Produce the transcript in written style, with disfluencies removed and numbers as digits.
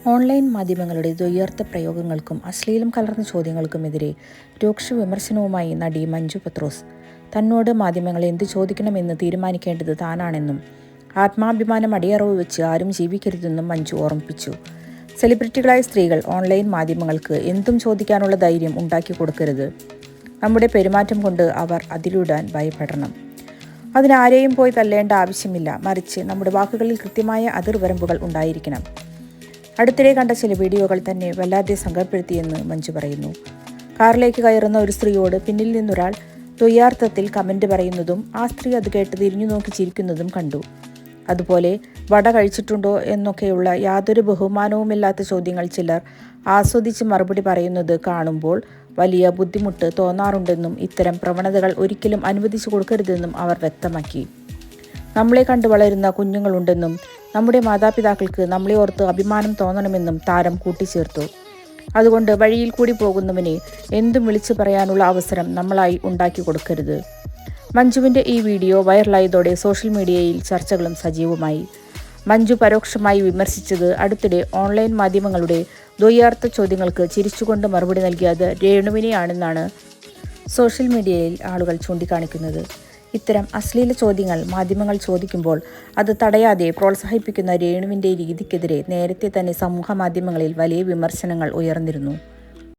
Online മാധ്യമങ്ങളുടെ ദ്വ്യാർത്ഥ പ്രയോഗങ്ങൾക്കും അശ്ലീലം കലർന്ന ചോദ്യങ്ങൾക്കുമെതിരെ രൂക്ഷ വിമർശനവുമായി നടി മഞ്ജു പത്രോസ്. തന്നോട് മാധ്യമങ്ങൾ എന്ത് ചോദിക്കണമെന്ന് തീരുമാനിക്കേണ്ടത് താനാണെന്നും ആത്മാഭിമാനം അടിയറവ് വെച്ച് ആരും ജീവിക്കരുതെന്നും മഞ്ജു ഓർമ്മിപ്പിച്ചു. സെലിബ്രിറ്റികളായ സ്ത്രീകൾ ഓൺലൈൻ മാധ്യമങ്ങൾക്ക് എന്തും ചോദിക്കാനുള്ള ധൈര്യം ഉണ്ടാക്കി കൊടുക്കരുത്. നമ്മുടെ പെരുമാറ്റം കൊണ്ട് അവർ അതിലിടാൻ ഭയപ്പെടണം. അതിനാരെയും പോയി തല്ലേണ്ട ആവശ്യമില്ല. മറിച്ച് നമ്മുടെ വാക്കുകളിൽ കൃത്യമായ അതിർവരമ്പുകൾ ഉണ്ടായിരിക്കണം. അടുത്തിടെ കണ്ട ചില വീഡിയോകൾ തന്നെ വല്ലാതെ സങ്കടപ്പെടുത്തിയെന്ന് മഞ്ജു പറയുന്നു. കാറിലേക്ക് കയറുന്ന ഒരു സ്ത്രീയോട് പിന്നിൽ നിന്നൊരാൾ ദ്വ്യാർത്ഥത്തിൽ കമന്റ് പറയുന്നതും ആ സ്ത്രീ അത് കേട്ട് തിരിഞ്ഞു നോക്കി ചിരിക്കുന്നതും കണ്ടു. അതുപോലെ വട കഴിച്ചിട്ടുണ്ടോ എന്നൊക്കെയുള്ള യാതൊരു ബഹുമാനവുമില്ലാത്ത ചോദ്യങ്ങൾ ചിലർ ആസ്വദിച്ച് മറുപടി പറയുന്നത് കാണുമ്പോൾ വലിയ ബുദ്ധിമുട്ട് തോന്നാറുണ്ടെന്നും ഇത്തരം പ്രവണതകൾ ഒരിക്കലും അനുവദിച്ചു കൊടുക്കരുതെന്നും അവർ വ്യക്തമാക്കി. നമ്മളെ കണ്ടു വളരുന്ന കുഞ്ഞുങ്ങളുണ്ടെന്നും നമ്മുടെ മാതാപിതാക്കൾക്ക് നമ്മളെ ഓർത്ത് അഭിമാനം തോന്നണമെന്നും താരം കൂട്ടിച്ചേർത്തു. അതുകൊണ്ട് വഴിയിൽ കൂടി പോകുന്നവനെ എന്തും വിളിച്ചു പറയാനുള്ള അവസരം നമ്മളായി ഉണ്ടാക്കി കൊടുക്കരുത്. മഞ്ജുവിൻ്റെ ഈ വീഡിയോ വൈറലായതോടെ സോഷ്യൽ മീഡിയയിൽ ചർച്ചകളും സജീവമായി. മഞ്ജു പരോക്ഷമായി വിമർശിച്ചത് അടുത്തിടെ ഓൺലൈൻ മാധ്യമങ്ങളുടെ ദ്വ്യാർത്ഥ ചോദ്യങ്ങൾക്ക് ചിരിച്ചുകൊണ്ട് മറുപടി നൽകിയത് രേണുവിനെയാണെന്നാണ് സോഷ്യൽ മീഡിയയിൽ ആളുകൾ ചൂണ്ടിക്കാണിക്കുന്നത്. ഇത്തരം അശ്ലീല ചോദ്യങ്ങൾ മാധ്യമങ്ങൾ ചോദിക്കുമ്പോൾ അത് തടയാതെ പ്രോത്സാഹിപ്പിക്കുന്ന രേണുവിൻ്റെ രീതിക്കെതിരെ നേരത്തെ തന്നെ സമൂഹ മാധ്യമങ്ങളിൽ വലിയ വിമർശനങ്ങൾ ഉയർന്നിരുന്നു.